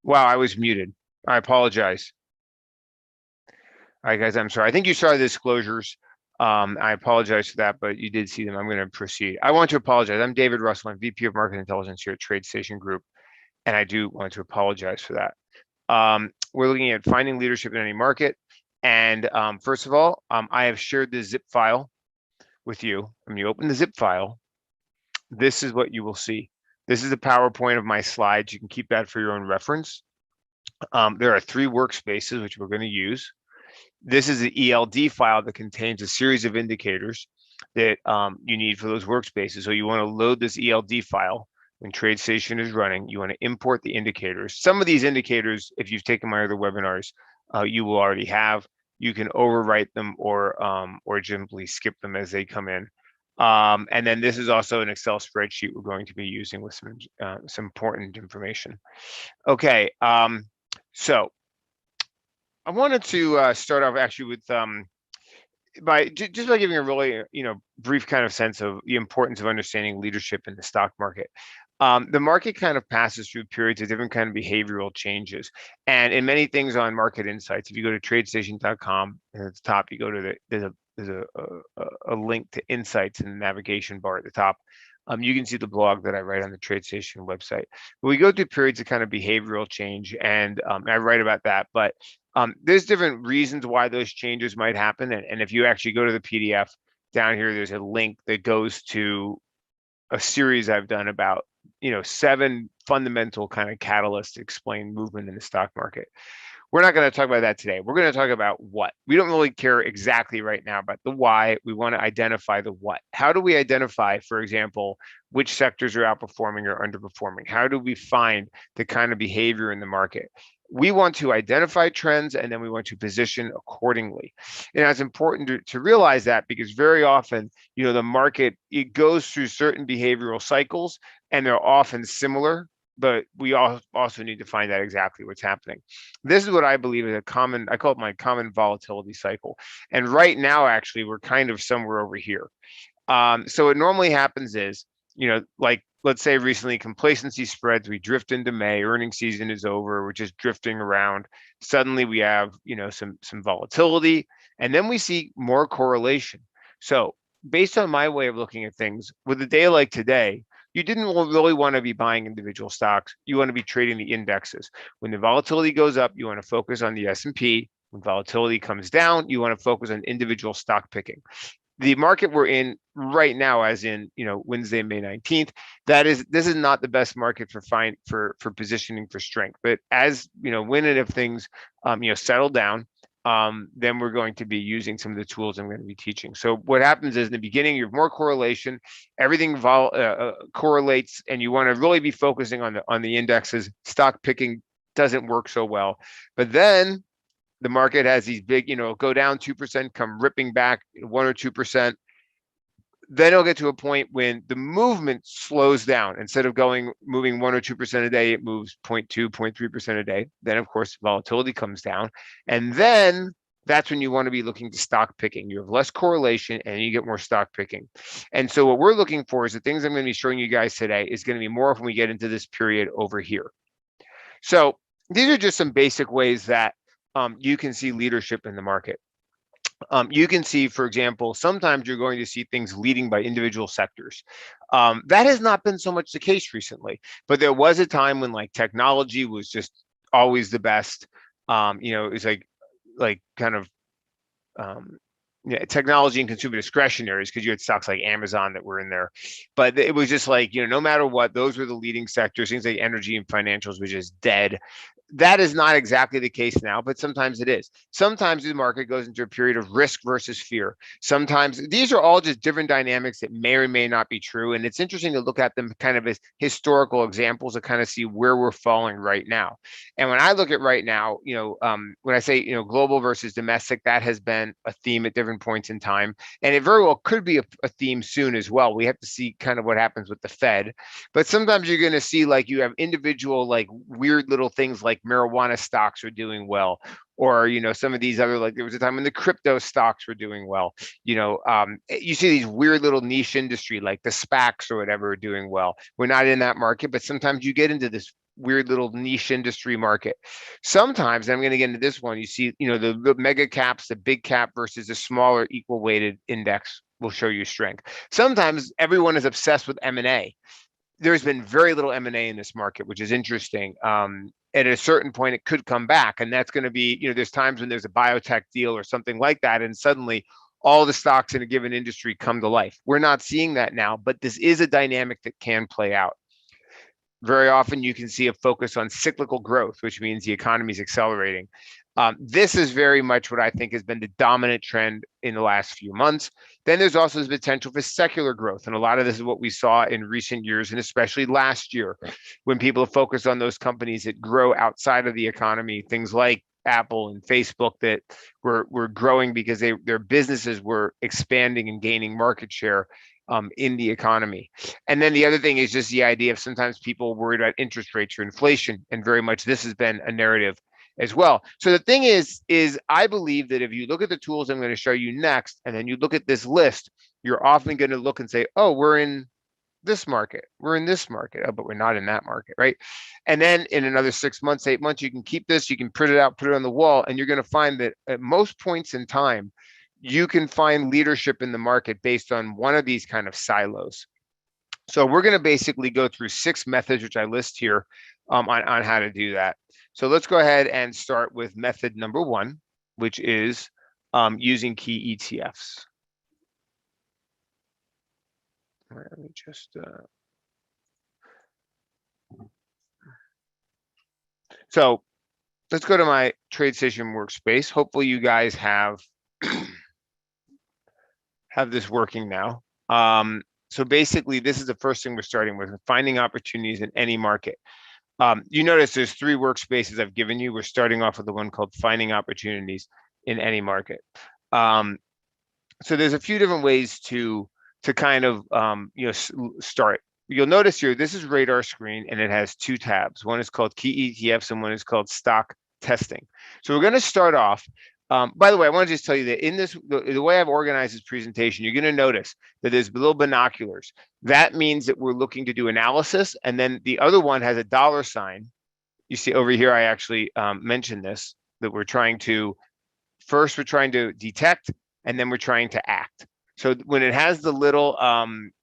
Wow, I was muted. I apologize. All right, guys, I'm sorry. I think you saw the disclosures. I apologize for that, but you did see them. I'm going to proceed. I want to apologize. I'm David Russell. I'm VP of Market Intelligence here at TradeStation Group, and I do want to apologize for that. We're looking at finding leadership in any market. And first of all, I have shared this zip file with you. When you open the zip file, this is what you will see. This is a PowerPoint of my slides. You can keep that for your own reference. There are 3 workspaces which we're going to use. This is the ELD file that contains a series of indicators that you need for those workspaces. So you want to load this ELD file when TradeStation is running. You want to import the indicators. Some of these indicators, if you've taken my other webinars, you will already have. You can overwrite them or simply skip them as they come in. And then this is also an Excel spreadsheet we're going to be using with some important information. Okay, so I wanted to start off actually with by giving a really brief kind of sense of the importance of understanding leadership in the stock market. The market kind of passes through periods of different kind of behavioral changes, and in many things on Market Insights, if you go to TradeStation.com and at the top you go to there's a link to Insights in the navigation bar at the top. You can see the blog that I write on the TradeStation website. But we go through periods of kind of behavioral change, and I write about that. But there's different reasons why those changes might happen. And if you actually go to the PDF down here, there's a link that goes to a series I've done about 7 fundamental kind of catalysts to explain movement in the stock market. We're not going to talk about that today. We're going to talk about what. We don't really care exactly right now about the why. We want to identify the what. How do we identify, for example, which sectors are outperforming or underperforming? How do we find the kind of behavior in the market? We want to identify trends, and then we want to position accordingly. And it's important to realize that, because very often, the market, it goes through certain behavioral cycles, and they're often similar, but we also need to find out exactly what's happening. This is what I believe is I call it my common volatility cycle. And right now, actually, we're kind of somewhere over here. So what normally happens is, like, let's say recently complacency spreads, we drift into May, earnings season is over, we're just drifting around. Suddenly we have, some volatility, and then we see more correlation. So based on my way of looking at things, with a day like today, you didn't really want to be buying individual stocks. You want to be trading the indexes. When the volatility goes up, you want to focus on the S&P. When volatility comes down, you want to focus on individual stock picking. The market we're in right now, as in Wednesday, May 19th, this is not the best market for positioning for strength. But as when and if things settle down, then we're going to be using some of the tools I'm going to be teaching. So what happens is, in the beginning, you have more correlation, everything correlates, and you want to really be focusing on the indexes. Stock picking doesn't work so well. But then the market has these big, go down 2%, come ripping back 1 or 2%. Then it'll get to a point when the movement slows down. Instead of moving 1 or 2% a day, it moves 0.2, 0.3% a day. Then, of course, volatility comes down. And then that's when you want to be looking to stock picking. You have less correlation and you get more stock picking. And so what we're looking for is the things I'm going to be showing you guys today is going to be more when we get into this period over here. So these are just some basic ways that you can see leadership in the market. You can see, for example, sometimes you're going to see things leading by individual sectors. That has not been so much the case recently, but there was a time when technology was just always the best. It's like kind of technology and consumer discretionaries, because you had stocks like Amazon that were in there, but it was just no matter what, those were the leading sectors. Things like energy and financials was just dead. That is not exactly the case now, but sometimes it is. Sometimes the market goes into a period of risk versus fear. Sometimes these are all just different dynamics that may or may not be true. And it's interesting to look at them kind of as historical examples to kind of see where we're falling right now. And when I look at right now, when I say, global versus domestic, that has been a theme at different points in time. And it very well could be a theme soon as well. We have to see kind of what happens with the Fed. But sometimes you're going to see you have individual weird little things like marijuana stocks are doing well, or some of these other, there was a time when the crypto stocks were doing well. You see these weird little niche industry like the SPACs or whatever are doing well. We're not in that market, but sometimes you get into this weird little niche industry market. Sometimes, and I'm going to get into this one, you see, the mega caps, the big cap versus a smaller equal weighted index will show you strength. Sometimes everyone is obsessed with M&A. There's been very little M&A in this market, which is interesting. At a certain point, it could come back, and that's going to be, there's times when there's a biotech deal or something like that, and suddenly all the stocks in a given industry come to life. We're not seeing that now, but this is a dynamic that can play out. Very often you can see a focus on cyclical growth, which means the economy is accelerating. This is very much what I think has been the dominant trend in the last few months. Then there's also the potential for secular growth. And a lot of this is what we saw in recent years, and especially last year, when people have focused on those companies that grow outside of the economy, things like Apple and Facebook that were growing because their businesses were expanding and gaining market share in the economy. And then the other thing is just the idea of sometimes people worried about interest rates or inflation, and very much this has been a narrative as well. So the thing is I believe that if you look at the tools I'm going to show you next, and then you look at this list, you're often going to look and say, oh, we're in this market, we're in this market, oh, but we're not in that market, right? And then in another 6 months, 8 months, you can keep this, you can print it out, put it on the wall, and you're going to find that at most points in time, you can find leadership in the market based on one of these kind of silos. So we're going to basically go through 6 methods, which I list here on how to do that. So let's go ahead and start with method number 1, which is using key ETFs. All right, let me just so let's go to my TradeStation workspace. Hopefully you guys have this working now. So basically, this is the first thing we're starting with, finding opportunities in any market. You notice there's 3 workspaces I've given you. We're starting off with the one called finding opportunities in any market. So there's a few different ways to kind of start. You'll notice here, this is radar screen, and it has 2 tabs. One is called key ETFs and one is called stock testing. So we're going to start off. By the way, I want to just tell you that in this, the way I've organized this presentation, you're going to notice that there's little binoculars. That means that we're looking to do analysis, and then the other one has a $sign. You see over here, I actually mentioned this, that we're trying to detect, and then we're trying to act. So when it has the little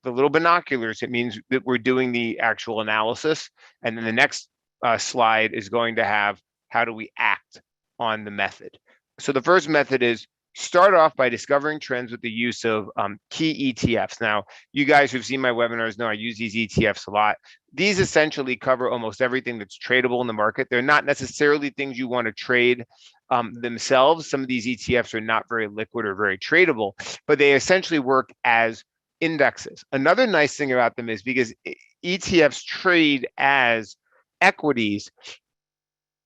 binoculars, it means that we're doing the actual analysis, and then the next slide is going to have how do we act on the method. So the first method is start off by discovering trends with the use of key ETFs. Now, you guys who've seen my webinars know I use these ETFs a lot. These essentially cover almost everything that's tradable in the market. They're not necessarily things you want to trade themselves. Some of these ETFs are not very liquid or very tradable, but they essentially work as indexes. Another nice thing about them is because ETFs trade as equities,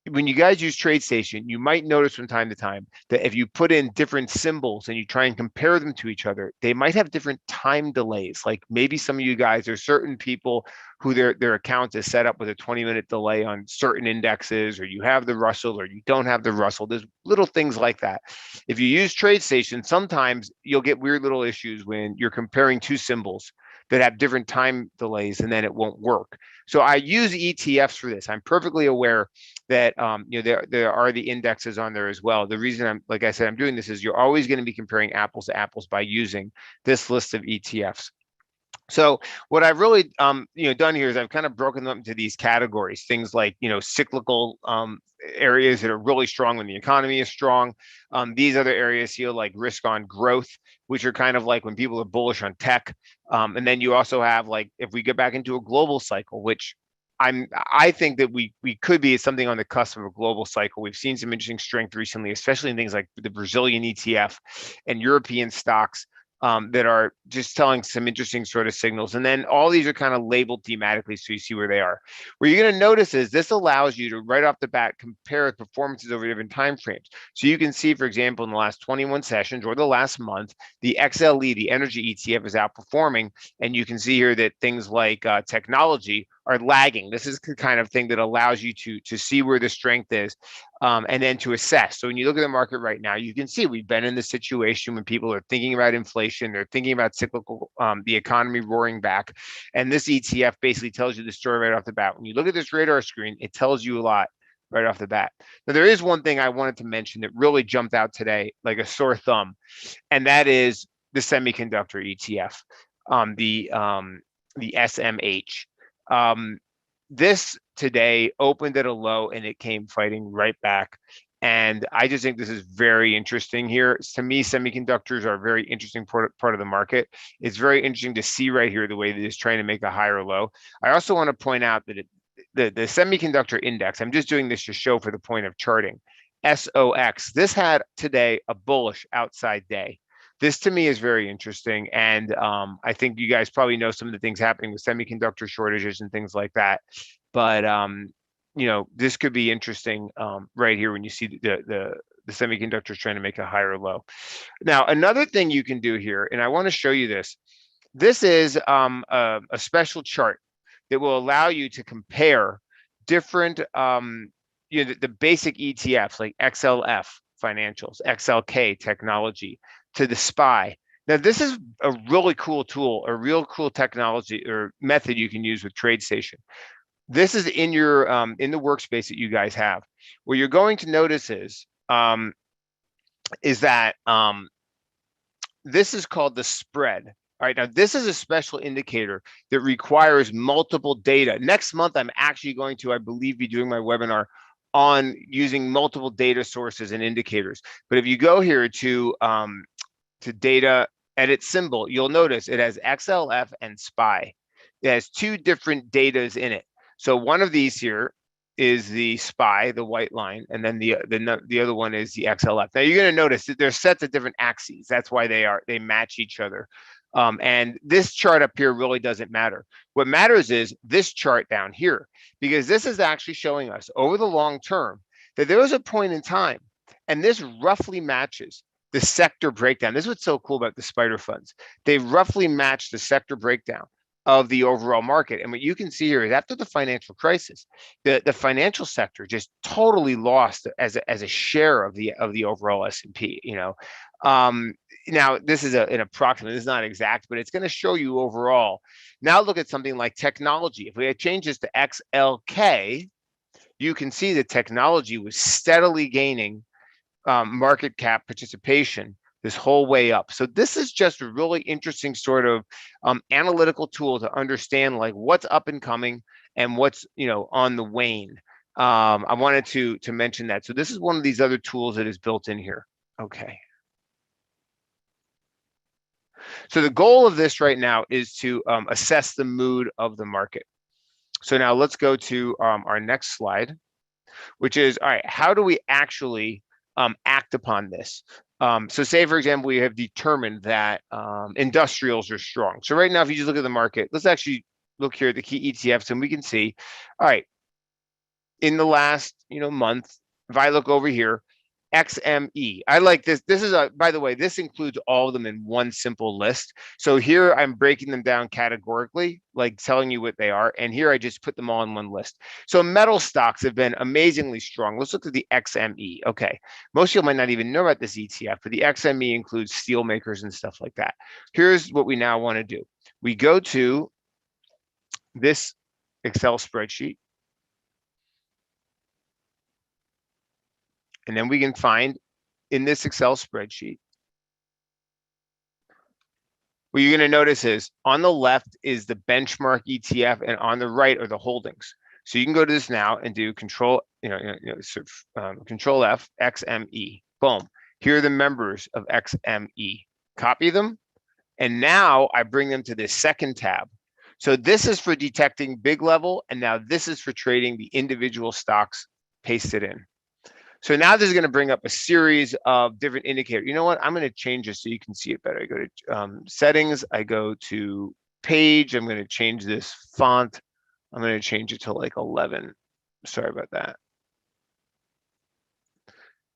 when you guys use TradeStation, you might notice from time to time that if you put in different symbols and you try and compare them to each other, they might have different time delays. Like maybe some of you guys, there's certain people who their account is set up with a 20-minute delay on certain indexes, or you have the Russell or you don't have the Russell. There's little things like that. If you use TradeStation, sometimes you'll get weird little issues when you're comparing 2 symbols that have different time delays, and then it won't work. So I use ETFs for this. I'm perfectly aware that there are the indexes on there as well. The reason like I said, I'm doing this is you're always going to be comparing apples to apples by using this list of ETFs. So what I've really done here is I've kind of broken them into these categories, things like cyclical areas that are really strong when the economy is strong. These other areas here like risk on growth, which are kind of like when people are bullish on tech. And then you also have like if we get back into a global cycle, which I think that we could be something on the cusp of a global cycle. We've seen some interesting strength recently, especially in things like the Brazilian ETF and European stocks. That are just telling some interesting sort of signals. And then all these are kind of labeled thematically so you see where they are. What you're going to notice is this allows you to right off the bat compare performances over different time frames. So you can see, for example, in the last 21 sessions or the last month, the XLE, the energy ETF, is outperforming. And you can see here that things like technology are lagging. This is the kind of thing that allows you to see where the strength is, and then to assess. So when you look at the market right now, you can see we've been in the situation when people are thinking about inflation, they're thinking about cyclical, the economy roaring back, and this ETF basically tells you the story right off the bat. When you look at this radar screen, it tells you a lot right off the bat. Now, there is one thing I wanted to mention that really jumped out today, like a sore thumb, and that is the semiconductor ETF, the SMH. This today opened at a low and it came fighting right back. And I just think this is very interesting here. To me, semiconductors are a very interesting part of the market. It's very interesting to see right here the way that it's trying to make a higher low. I also want to point out that the semiconductor index, I'm just doing this to show for the point of charting, SOX, this had today a bullish outside day. This to me is very interesting. And I think you guys probably know some of the things happening with semiconductor shortages and things like that. But this could be interesting right here when you see the semiconductors trying to make a higher low. Now, another thing you can do here, and I want to show you this. This is a special chart that will allow you to compare different, the basic ETFs like XLF financials, XLK technology, to the SPY. Now, this is a really cool tool, a real cool technology or method you can use with TradeStation. This is in your in the workspace that you guys have. What you're going to notice is that this is called the spread. All right, now this is a special indicator that requires multiple data. Next month, I'm actually going to, I believe, be doing my webinar on using multiple data sources and indicators. But if you go here to data, edit symbol, you'll notice it has XLF and SPY. It has two different datas in it. So one of these here is the SPY, the white line, and then the other one is the XLF. Now you're going to notice that they're set to different axes. That's why they match each other. And this chart up here really doesn't matter. What matters is this chart down here, because this is actually showing us over the long term that there was a point in time, and this roughly matches the sector breakdown. This is what's so cool about the spider funds. They roughly match the sector breakdown of the overall market. And what you can see here is after the financial crisis, the financial sector just totally lost as a share of the overall S&P. Now this is an approximate, this is not exact, but it's going to show you overall. Now look at something like technology. If we change this to XLK, you can see that technology was steadily gaining market cap participation this whole way up. So this is just a really interesting sort of analytical tool to understand like what's up and coming and what's on the wane. I wanted to mention that. So this is one of these other tools that is built in here. Okay. So the goal of this right now is to assess the mood of the market. So now let's go to our next slide, which is, all right, how do we actually act upon this? So say, for example, we have determined that industrials are strong. So right now, if you just look at the market, let's actually look here at the key ETFs, and we can see, all right, in the last month, if I look over here, XME. I like this. This is by the way, this includes all of them in one simple list. So here I'm breaking them down categorically, like telling you what they are. And here I just put them all in one list. So metal stocks have been amazingly strong. Let's look at the XME. Okay. Most people might not even know about this ETF, but the XME includes steel makers and stuff like that. Here's what we now want to do. We go to this Excel spreadsheet. And then we can find in this Excel spreadsheet, what you're going to notice is on the left is the benchmark ETF, and on the right are the holdings. So you can go to this now and do Control F, XME. Boom. Here are the members of XME. Copy them, and now I bring them to this second tab. So this is for detecting big level, and now this is for trading the individual stocks pasted in. So now this is going to bring up a series of different indicators. You know what? I'm going to change this so you can see it better. I go to settings. I go to page. I'm going to change this font. I'm going to change it to like 11. Sorry about that.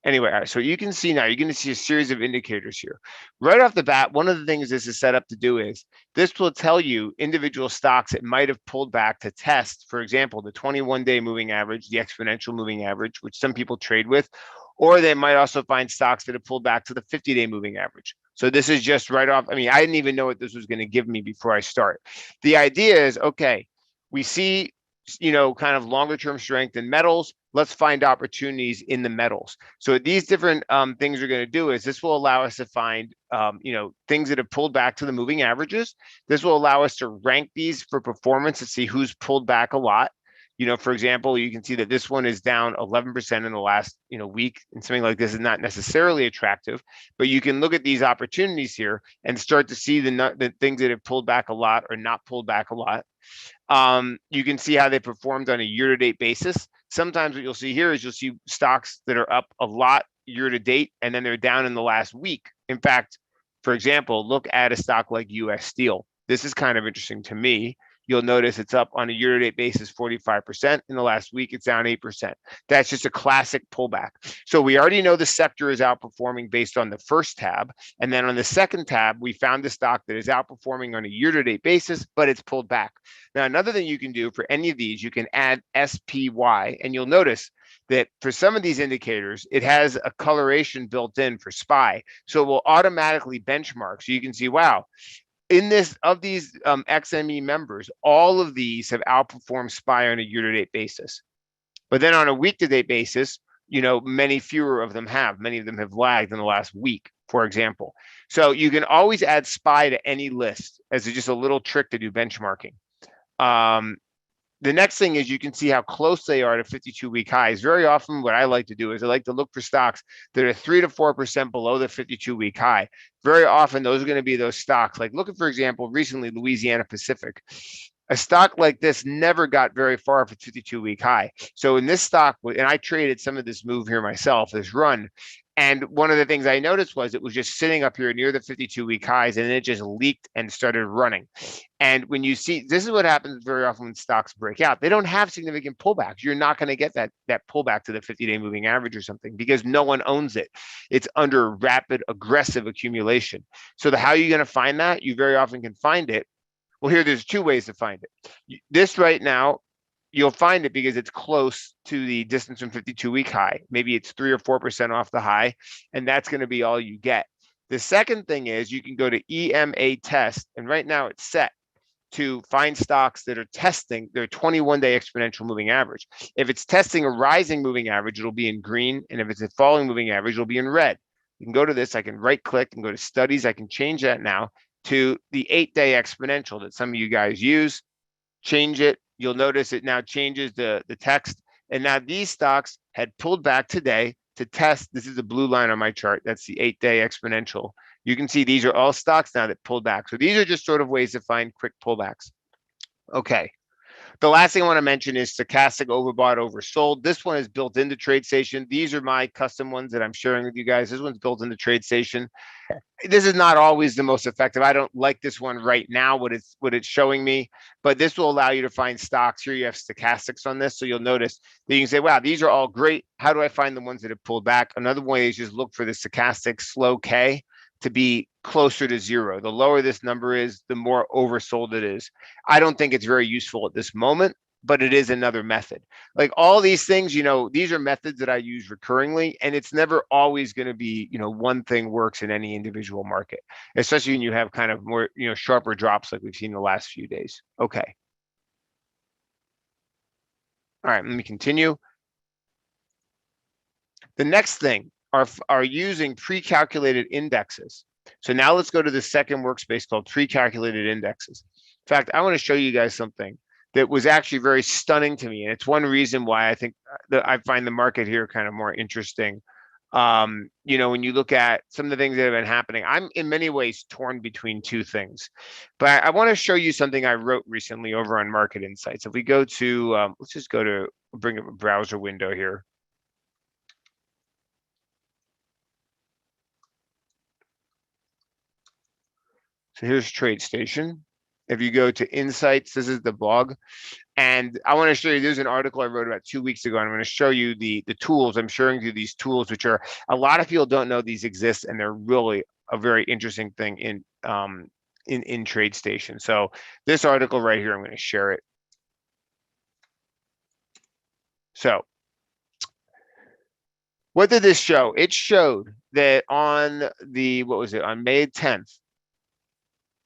Anyway, all right, so you can see now, you're going to see a series of indicators here. Right off the bat, one of the things this is set up to do is this will tell you individual stocks that might have pulled back to test, for example, the 21-day moving average, the exponential moving average, which some people trade with, or they might also find stocks that have pulled back to the 50-day moving average. So this is just right off. I mean, I didn't even know what this was going to give me before I start. The idea is, okay, we see, kind of longer term strength in metals. Let's find opportunities in the metals. So what these different things are going to do is this will allow us to find, things that have pulled back to the moving averages. This will allow us to rank these for performance to see who's pulled back a lot. For example, you can see that this one is down 11% in the last, week, and something like this is not necessarily attractive, but you can look at these opportunities here and start to see the things that have pulled back a lot or not pulled back a lot. You can see how they performed on a year-to-date basis. Sometimes what you'll see here is you'll see stocks that are up a lot year-to-date, and then they're down in the last week. In fact, for example, look at a stock like US Steel. This is kind of interesting to me. You'll notice it's up on a year-to-date basis 45%. In the last week, it's down 8%. That's just a classic pullback. So we already know the sector is outperforming based on the first tab. And then on the second tab, we found the stock that is outperforming on a year-to-date basis, but it's pulled back. Now, another thing you can do for any of these, you can add SPY, and you'll notice that for some of these indicators, it has a coloration built in for SPY. So it will automatically benchmark. So you can see, wow, in this of these XME members, all of these have outperformed SPY on a year-to-date basis. But then on a week-to-date basis, many fewer of them have. Many of them have lagged in the last week, for example. So you can always add SPY to any list as just a little trick to do benchmarking. The next thing is you can see how close they are to 52-week highs. Very often what I like to do is I like to look for stocks that are 3 to 4% below the 52-week high. Very often those are going to be those stocks. Like looking, for example, recently Louisiana Pacific. A stock like this never got very far off a 52-week high. So in this stock, and I traded some of this move here myself, this run, and one of the things I noticed was it was just sitting up here near the 52-week highs, and then it just leaked and started running. And when you see, this is what happens very often when stocks break out. They don't have significant pullbacks. You're not going to get that pullback to the 50-day moving average or something because no one owns it. It's under rapid, aggressive accumulation. So how are you going to find that? You very often can find it. Well, there's two ways to find it. This right now, you'll find it because it's close to the distance from 52-week high. Maybe it's 3 or 4% off the high, and that's going to be all you get. The second thing is you can go to EMA test, and right now it's set to find stocks that are testing their 21-day exponential moving average. If it's testing a rising moving average, it'll be in green, and if it's a falling moving average, it'll be in red. You can go to this, I can right-click and go to studies. I can change that now to the 8-day exponential that some of you guys use. Change it. You'll notice it now changes the text. And now these stocks had pulled back today to test. This is the blue line on my chart. That's the 8-day exponential. You can see these are all stocks now that pulled back. So these are just sort of ways to find quick pullbacks. Okay. The last thing I want to mention is stochastic overbought, oversold. This one is built into TradeStation. These are my custom ones that I'm sharing with you guys. This one's built into TradeStation. This is not always the most effective. I don't like this one right now, what it's showing me, but this will allow you to find stocks. Here you have stochastics on this. So you'll notice that you can say, wow, these are all great. How do I find the ones that have pulled back? Another way is just look for the stochastic slow K to be closer to 0. The lower this number is, the more oversold it is. I don't think it's very useful at this moment, but it is another method. Like all these things, these are methods that I use recurringly, and it's never always going to be, one thing works in any individual market, especially when you have kind of more, sharper drops like we've seen the last few days. Okay. All right, let me continue. The next thing are using pre-calculated indexes. So now let's go to the second workspace called pre-calculated indexes. In fact, I want to show you guys something that was actually very stunning to me. And it's one reason why I think that I find the market here kind of more interesting. When you look at some of the things that have been happening, I'm in many ways torn between two things. But I want to show you something I wrote recently over on Market Insights. If we go to, let's just go to, bring up a browser window here. So here's TradeStation. If you go to Insights, this is the blog. And I want to show you, there's an article I wrote about 2 weeks ago, and I'm going to show you the tools. I'm showing you these tools, which are, a lot of people don't know these exist, and they're really a very interesting thing in TradeStation. So this article right here, I'm going to share it. So what did this show? It showed that on the, what was it, on May 10th,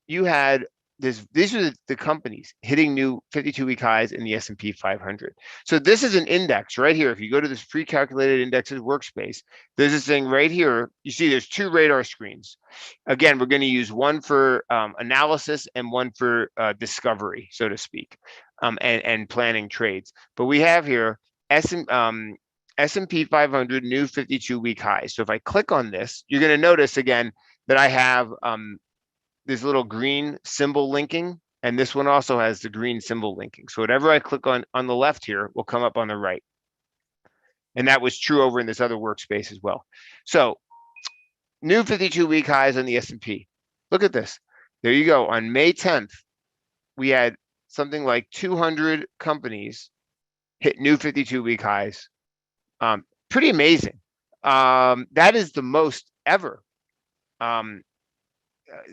you had this, these are the companies hitting new 52-week highs in the S&P 500. So this is an index right here. If you go to this pre-calculated indexes workspace, there's this thing right here. You see there's two radar screens. Again, we're going to use one for analysis and one for discovery, so to speak, and planning trades. But we have here S&P 500 new 52-week highs. So if I click on this, you're going to notice again that I have this little green symbol linking, and this one also has the green symbol linking. So whatever I click on the left here will come up on the right. And that was true over in this other workspace as well. So new 52-week highs on the S&P. Look at this. There you go. On May 10th, we had something like 200 companies hit new 52-week highs. Pretty amazing. That is the most ever.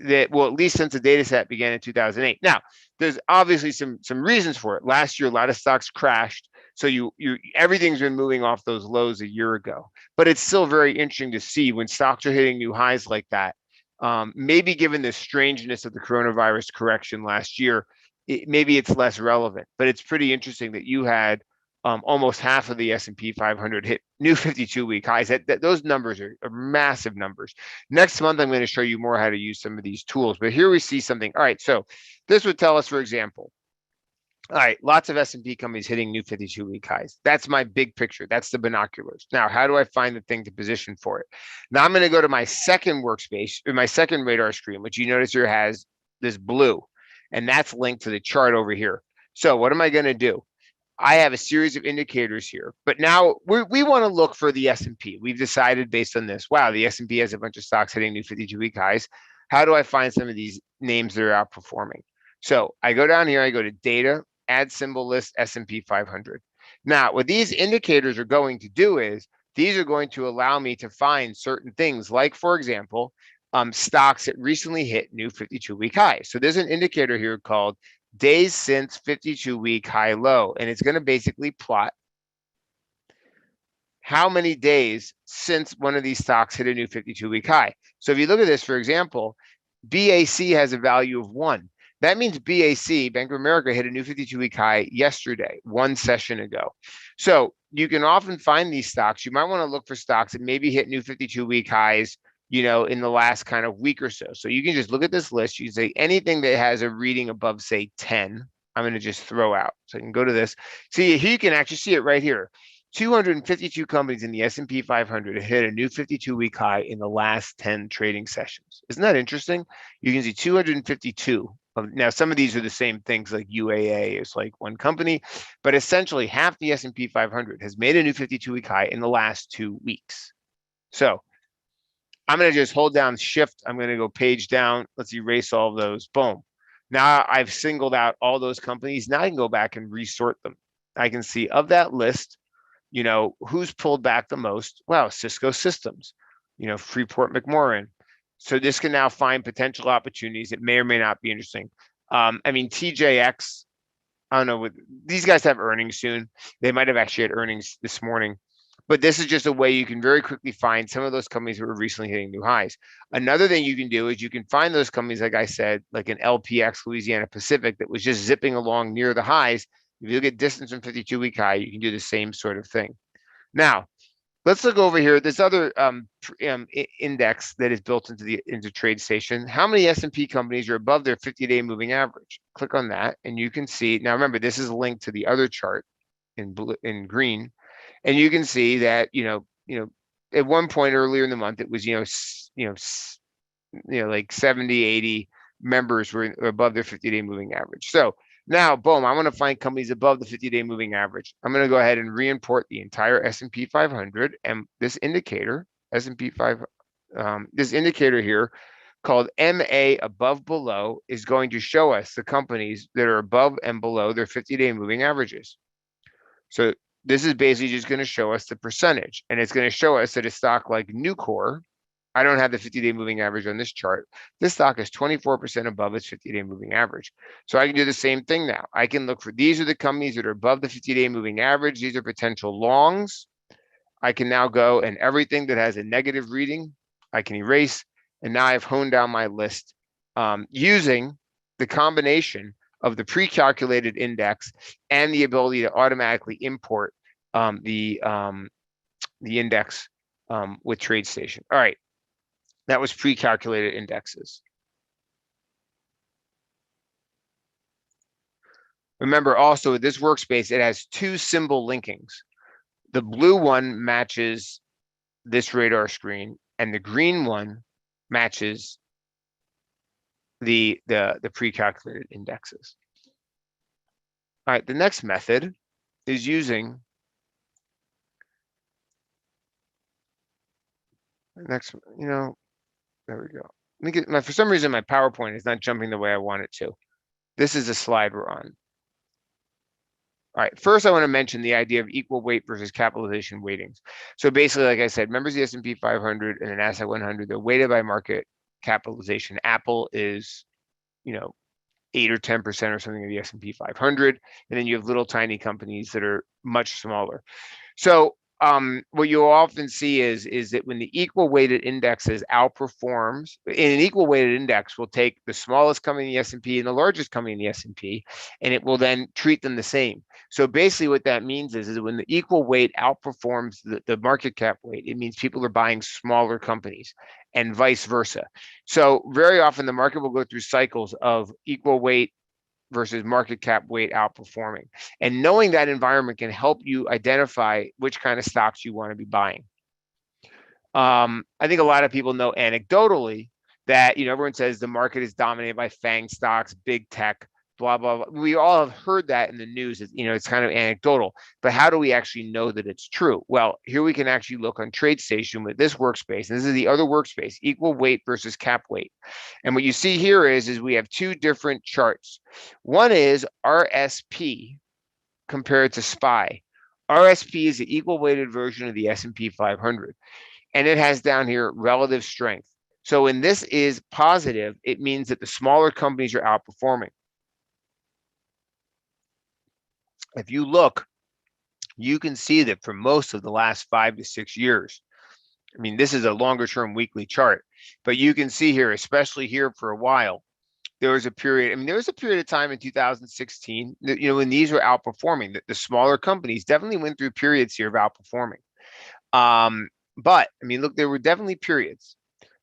That, well, at least since the data set began in 2008. Now, there's obviously some reasons for it. Last year, a lot of stocks crashed, so everything's been moving off those lows a year ago. But it's still very interesting to see when stocks are hitting new highs like that. Maybe given the strangeness of the coronavirus correction last year, maybe it's less relevant. But it's pretty interesting that you had almost half of the S&P 500 hit new 52-week highs. Those numbers are massive numbers. Next month, I'm going to show you more how to use some of these tools. But here we see something. All right, so this would tell us, for example, all right, lots of S&P companies hitting new 52-week highs. That's my big picture. That's the binoculars. Now, how do I find the thing to position for it? Now, I'm going to go to my second workspace, or my second radar screen, which you notice here has this blue, and that's linked to the chart over here. So what am I going to do? I have a series of indicators here, but now we want to look for the S&P. We've decided based on this, wow, the S&P has a bunch of stocks hitting new 52-week highs. How do I find some of these names that are outperforming? So I go down here, I go to data, add symbol list, S&P 500. Now, what these indicators are going to do is these are going to allow me to find certain things, like, for example, stocks that recently hit new 52-week highs. So there's an indicator here called days since 52-week high low, and it's going to basically plot how many days since one of these stocks hit a new 52-week high. So if you look at this, for example, BAC has a value of 1. That means BAC, Bank of America, hit a new 52-week high yesterday, one session ago. So you can often find these stocks. You might want to look for stocks that maybe hit new 52-week highs, in the last kind of week or so. So you can just look at this list. You can say anything that has a reading above, say, 10, I'm going to just throw out. So I can go to this. See, here you can actually see it right here. 252 companies in the S&P 500 hit a new 52-week high in the last 10 trading sessions. Isn't that interesting? You can see 252. Now, some of these are the same things, like UAA is like one company, but essentially half the S&P 500 has made a new 52-week high in the last 2 weeks. So I'm going to just hold down shift. I'm going to go page down. Let's erase all of those. Boom. Now I've singled out all those companies. Now I can go back and resort them. I can see of that list, who's pulled back the most. Wow, Cisco Systems, Freeport McMoran. So this can now find potential opportunities that may or may not be interesting. TJX, I don't know, these guys have earnings soon. They might have actually had earnings this morning. But this is just a way you can very quickly find some of those companies that were recently hitting new highs. Another thing you can do is you can find those companies, like I said, like an LPX, Louisiana Pacific, that was just zipping along near the highs. If you look at distance from 52-week high, you can do the same sort of thing. Now, let's look over here. This other index that is built into TradeStation. How many S&P companies are above their 50-day moving average? Click on that, and you can see. Now, remember, this is linked to the other chart in green. And you can see that, at one point earlier in the month, it was, like 70, 80 members were above their 50-day moving average. So now, boom, I want to find companies above the 50-day moving average. I'm going to go ahead and re-import the entire S&P 500, and this indicator, this indicator here called MA above below is going to show us the companies that are above and below their 50-day moving averages. So this is basically just going to show us the percentage, and it's going to show us that a stock like Nucor, I don't have the 50-day moving average on this chart. This stock is 24% above its 50-day moving average. So I can do the same thing now. I can look for, these are the companies that are above the 50-day moving average. These are potential longs. I can now go, and everything that has a negative reading, I can erase. And now I've honed down my list using the combination of the pre-calculated index and the ability to automatically import the index with TradeStation. All right, that was pre-calculated indexes. Remember also with this workspace, it has two symbol linkings. The blue one matches this radar screen, and the green one matches the pre-calculated indexes. All right, the next method is using there we go. Let me get for some reason my PowerPoint is not jumping the way I want it to. This is a slide we're on. All right, first I want to mention the idea of equal weight versus capitalization weightings. So basically, like I said, members of the S&P 500 and the NASDAQ 100, they're weighted by market capitalization. Apple is, 8 or 10% or something of the S&P 500, and then you have little tiny companies that are much smaller. So what you'll often see is that when the equal weighted indexes outperforms, in an equal weighted index, we'll take the smallest company in the S&P and the largest company in the S&P, and it will then treat them the same. So basically what that means is when the equal weight outperforms the market cap weight, it means people are buying smaller companies and vice versa. So very often the market will go through cycles of equal weight versus market cap weight outperforming. And knowing that environment can help you identify which kind of stocks you want to be buying. I think a lot of people know anecdotally that, everyone says the market is dominated by FANG stocks, big tech, blah, blah, blah. We all have heard that in the news. It's kind of anecdotal, but how do we actually know that it's true? Well, here we can actually look on TradeStation with this workspace. And this is the other workspace, equal weight versus cap weight. And what you see here is we have two different charts. One is RSP compared to SPY. RSP is the equal weighted version of the S&P 500. And it has down here relative strength. So when this is positive, it means that the smaller companies are outperforming. If you look, you can see that for most of the last 5 to 6 years, this is a longer term weekly chart, but you can see here, especially here for a while, there was a period, there was a period of time in 2016, that, when these were outperforming, the smaller companies definitely went through periods here of outperforming. But look, there were definitely periods.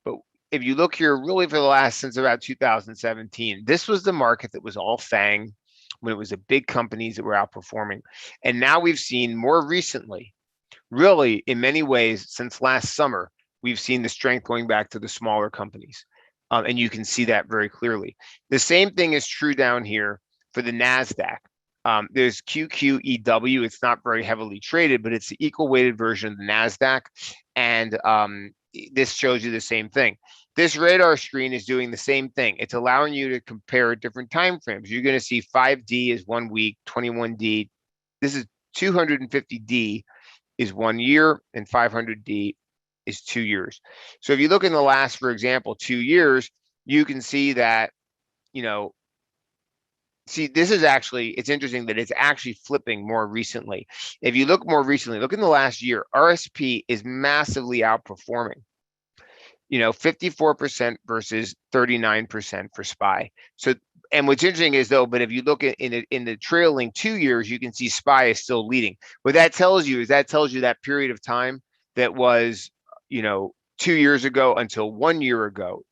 But if you look here, really for the last, since about 2017, this was the market that was all FANG, when it was the big companies that were outperforming. And now we've seen more recently, really in many ways since last summer, we've seen the strength going back to the smaller companies. And you can see that very clearly. The same thing is true down here for the NASDAQ. There's QQEW. It's not very heavily traded, but it's the equal weighted version of the NASDAQ. And this shows you the same thing. This radar screen is doing the same thing. It's allowing you to compare different time frames. You're going to see 5D is 1 week, 21D. This is 250D is 1 year, and 500D is 2 years. So if you look in the last, for example, 2 years, you can see that, this is actually, it's interesting that it's actually flipping more recently. If you look more recently, look in the last year, RSP is massively outperforming. 54% versus 39% for SPY. So, and what's interesting is though, but if you look at in the trailing 2 years, you can see SPY is still leading. What that tells you is that period of time that was, 2 years ago until 1 year ago,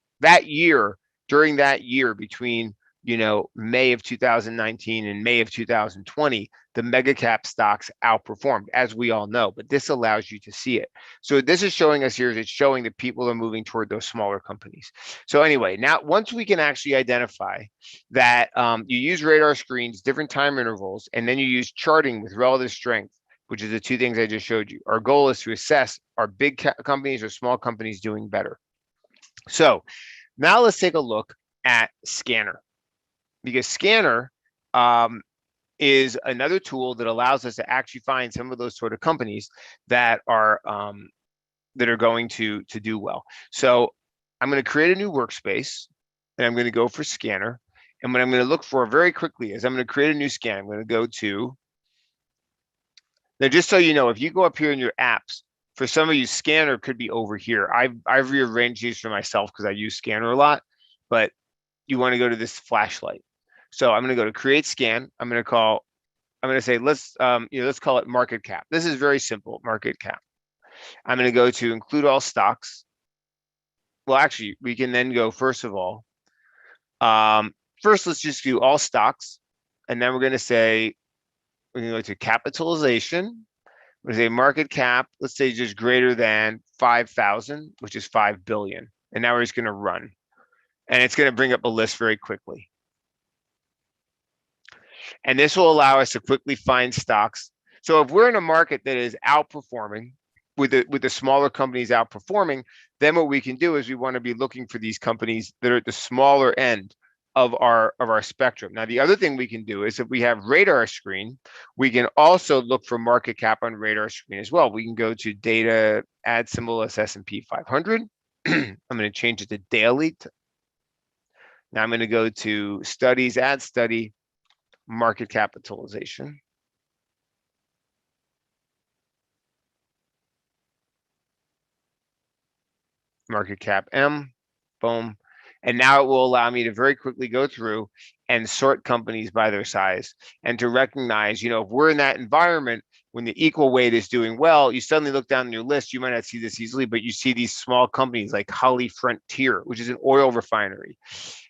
during that year between, May of 2019 and May of 2020, the mega cap stocks outperformed, as we all know, but this allows you to see it. So this is showing us here, it's showing that people are moving toward those smaller companies. So anyway, now once we can actually identify that you use radar screens, different time intervals, and then you use charting with relative strength, which is the two things I just showed you. Our goal is to assess, are big companies or small companies doing better? So Now let's take a look at Scanner, because Scanner is another tool that allows us to actually find some of those sort of companies that are going to do well. So I'm going to create a new workspace, and I'm going to go for Scanner. And what I'm going to look for very quickly is I'm going to create a new scan. I'm going to go to, now just so you know, if you go up here in your apps, for some of you, Scanner could be over here. I've rearranged these for myself because I use Scanner a lot, but you want to go to this flashlight. So I'm going to go to create scan. I'm going to say, let's call it market cap. This is very simple, market cap. I'm going to go to include all stocks. Well, actually, we can then go, first of all, first, let's just do all stocks. And then we're going to say, we're going to go to capitalization. We're going to say market cap, let's say just greater than 5,000, which is 5 billion. And now we're just going to run. And it's going to bring up a list very quickly. And this will allow us to quickly find stocks. So if we're in a market that is outperforming, with the smaller companies outperforming, then what we can do is we want to be looking for these companies that are at the smaller end of our spectrum. Now, the other thing we can do is if we have radar screen, we can also look for market cap on radar screen as well. We can go to data, add symbol as S&P 500. I'm going to change it to daily. Now I'm going to go to studies, add study, market capitalization. Market cap M, boom. And now it will allow me to very quickly go through and sort companies by their size and to recognize, if we're in that environment, when the equal weight is doing well, you suddenly look down on your list, you might not see this easily, but you see these small companies like Holly Frontier, which is an oil refinery,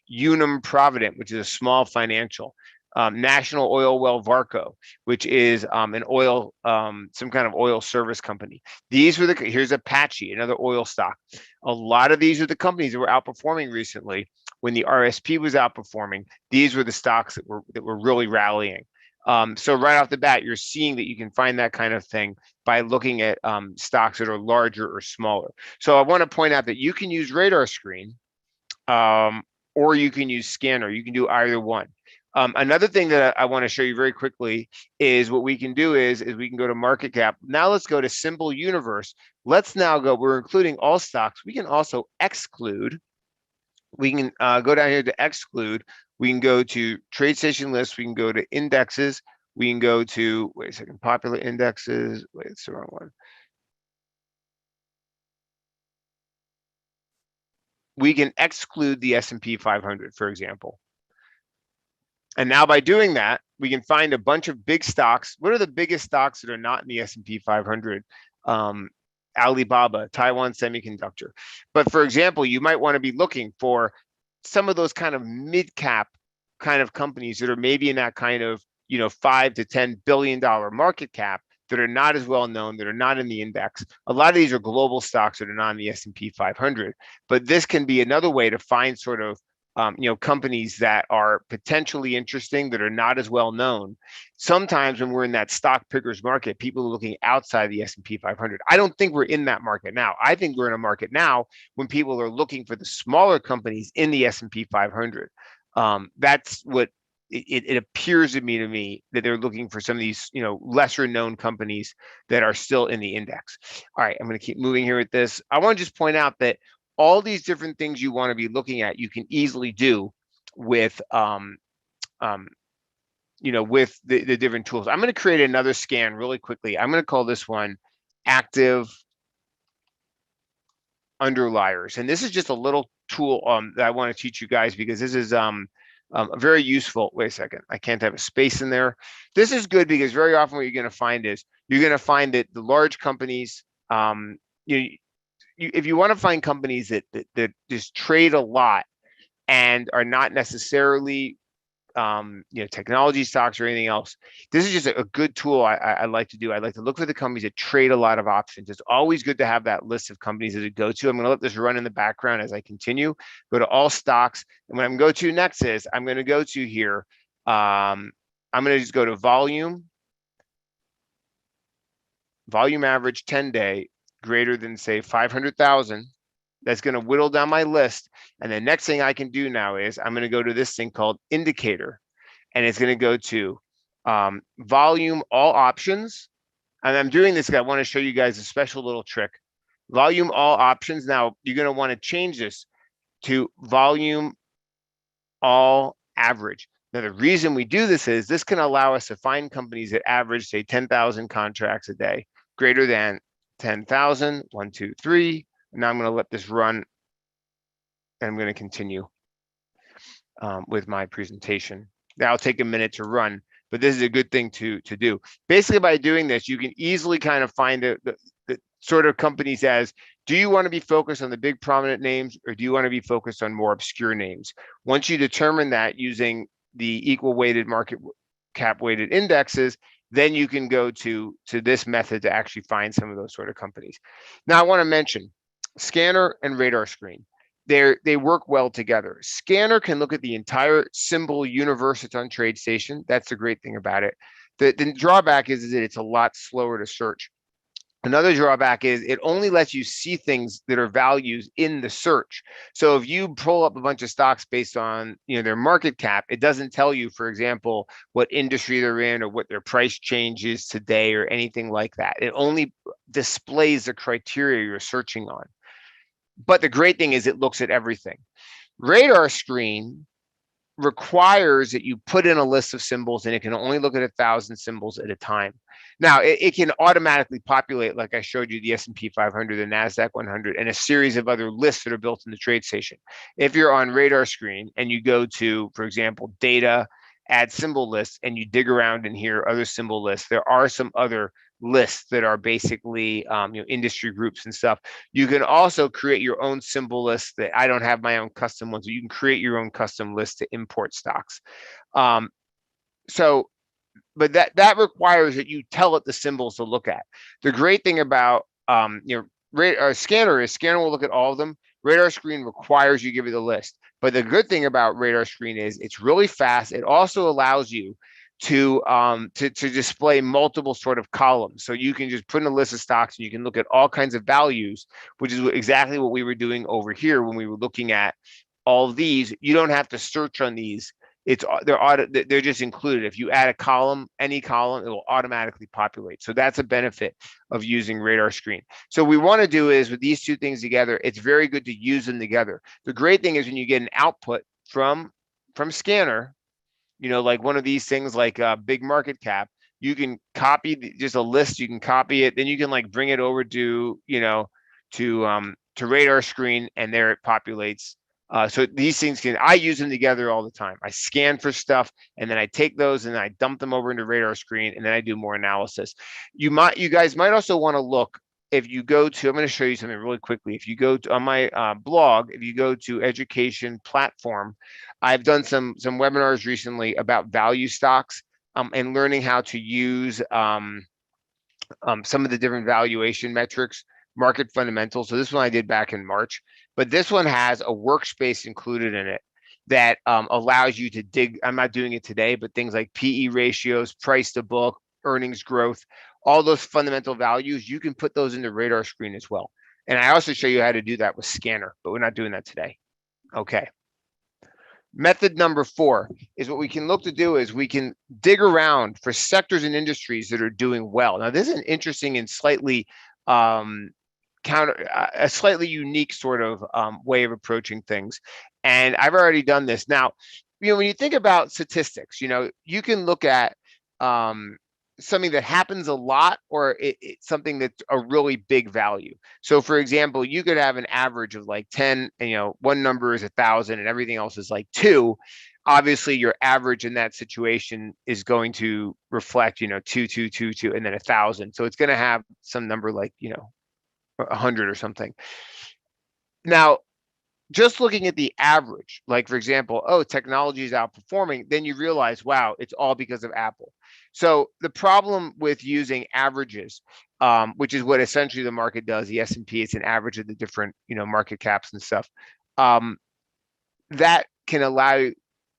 Unum Provident, which is a small financial, National Oil Well Varco, which is an oil, some kind of oil service company. These were here's Apache, another oil stock. A lot of these are the companies that were outperforming recently. When the RSP was outperforming, these were the stocks that were really rallying. So right off the bat, you're seeing that you can find that kind of thing by looking at stocks that are larger or smaller. So I want to point out that you can use radar screen, or you can use scanner. You can do either one. Another thing that I want to show you very quickly is what we can do is we can go to market cap. Now let's go to symbol universe. Let's now go, we're including all stocks. We can also exclude. We can go down here to exclude. We can go to TradeStation list. We can go to indexes. We can go to, wait a second, popular indexes. Wait, it's the wrong one. We can exclude the S&P 500, for example. And now by doing that, we can find a bunch of big stocks. What are the biggest stocks that are not in the S&P 500? Alibaba, Taiwan Semiconductor. But for example, you might want to be looking for some of those kind of mid-cap kind of companies that are maybe in that kind of, $5 to $10 billion market cap that are not as well known, that are not in the index. A lot of these are global stocks that are not in the S&P 500. But this can be another way to find sort of companies that are potentially interesting that are not as well known. Sometimes when we're in that stock pickers market, people are looking outside the S&P 500. I don't think we're in that market now. I think we're in a market now when people are looking for the smaller companies in the S&P 500. That's what it appears to me that they're looking for some of these, lesser known companies that are still in the index. All right, I'm going to keep moving here with this. I want to just point out that all these different things you want to be looking at, you can easily do with, with the different tools. I'm going to create another scan really quickly. I'm going to call this one active underliers. And this is just a little tool that I want to teach you guys because this is very useful. Wait a second. I can't have a space in there. This is good because very often what you're going to find is you're going to find that the large companies, if you want to find companies that just trade a lot and are not necessarily technology stocks or anything else, this is just a good tool I like to do. I like to look for the companies that trade a lot of options. It's always good to have that list of companies that it go to. I'm going to let this run in the background as I continue. Go to all stocks, and what I'm going to go to next is I'm going to go to here. I'm going to just go to volume average 10-day greater than say 500,000. That's going to whittle down my list. And the next thing I can do now is I'm going to go to this thing called indicator, and it's going to go to volume all options. And I'm doing this because I want to show you guys a special little trick. Volume all options. Now you're going to want to change this to volume all average. Now, the reason we do this is this can allow us to find companies that average, say, 10,000 contracts a day, greater than 10,000, 1, 2, 3. Now I'm going to let this run, and I'm going to continue with my presentation. That'll take a minute to run, but this is a good thing to do. Basically, by doing this, you can easily kind of find the sort of companies as, do you want to be focused on the big prominent names, or do you want to be focused on more obscure names? Once you determine that using the equal weighted market cap weighted indexes, then you can go to this method to actually find some of those sort of companies. Now, I want to mention scanner and radar screen. They work well together. Scanner can look at the entire symbol universe that's on TradeStation. That's the great thing about it. The drawback is that it's a lot slower to search. Another drawback is it only lets you see things that are values in the search. So if you pull up a bunch of stocks based on their market cap, it doesn't tell you, for example, what industry they're in or what their price change is today or anything like that. It only displays the criteria you're searching on. But the great thing is it looks at everything. Radar screen requires that you put in a list of symbols, and it can only look at 1,000 symbols at a time. Now, it can automatically populate, like I showed you, the S&P 500, the NASDAQ 100, and a series of other lists that are built in the TradeStation. If you're on radar screen and you go to, for example, data, add symbol lists, and you dig around in here, other symbol lists, there are some other lists that are basically industry groups and stuff. You can also create your own symbol list. That I don't have my own custom ones. So you can create your own custom list to import stocks. But that requires that you tell it the symbols to look at. The great thing about scanner is scanner will look at all of them. Radar screen requires you give it the list. But the good thing about radar screen is it's really fast. It also allows you to display multiple sort of columns. So you can just put in a list of stocks and you can look at all kinds of values, which is exactly what we were doing over here when we were looking at all of these. You don't have to search on these. They're just included. If you add a column, any column, it will automatically populate. So that's a benefit of using radar screen. So what we want to do is with these two things together, it's very good to use them together. The great thing is when you get an output from scanner, like one of these things like a big market cap, you can copy just a list, you can copy it, then you can like bring it over to radar screen, and there it populates. So these things I use them together all the time. I scan for stuff, and then I take those and I dump them over into radar screen, and then I do more analysis. You guys might also want to look, if you go to, I'm going to show you something really quickly. If you go to, on my blog, if you go to education platform, I've done some webinars recently about value stocks and learning how to use some of the different valuation metrics, market fundamentals. So this one I did back in March, but this one has a workspace included in it that allows you to dig. I'm not doing it today, but things like PE ratios, price to book, earnings growth, all those fundamental values, you can put those into radar screen as well. And I also show you how to do that with scanner, but we're not doing that today. Okay. Method number 4 is what we can look to do is we can dig around for sectors and industries that are doing well. Now, this is an interesting and slightly a slightly unique sort of way of approaching things. And I've already done this. Now, when you think about statistics, you can look at something that happens a lot, or it's something that's a really big value. So for example, you could have an average of like 10, and one number is 1,000 and everything else is like 2. Obviously your average in that situation is going to reflect 2, 2, 2, 2, and then 1,000. So it's going to have some number like 100 or something. Now, just looking at the average, like for example, technology is outperforming, then you realize, wow, it's all because of Apple. So the problem with using averages, which is what essentially the market does, the S&P, it's an average of the different market caps and stuff, that can allow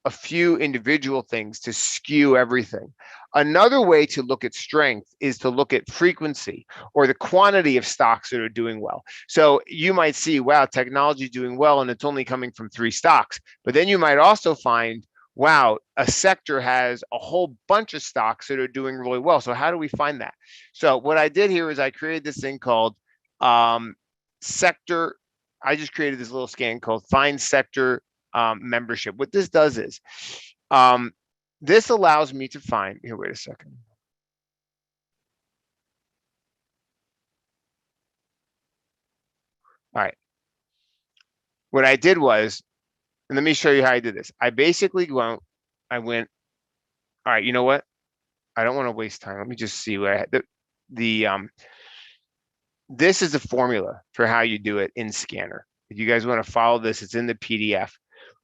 a few individual things to skew everything. Another way to look at strength is to look at frequency or the quantity of stocks that are doing well. So you might see, wow, technology is doing well and it's only coming from 3 stocks. But then you might also find, wow, a sector has a whole bunch of stocks that are doing really well. So how do we find that? So what I did here is I created this thing called sector. I just created this little scan called Find Sector Membership. What this does is this allows me to find, here, wait a second. All right. What I did was, and let me show you how I did this. I basically went, all right, you know what? I don't want to waste time. Let me just see what I had. This is the formula for how you do it in Scanner. If you guys want to follow this, it's in the PDF.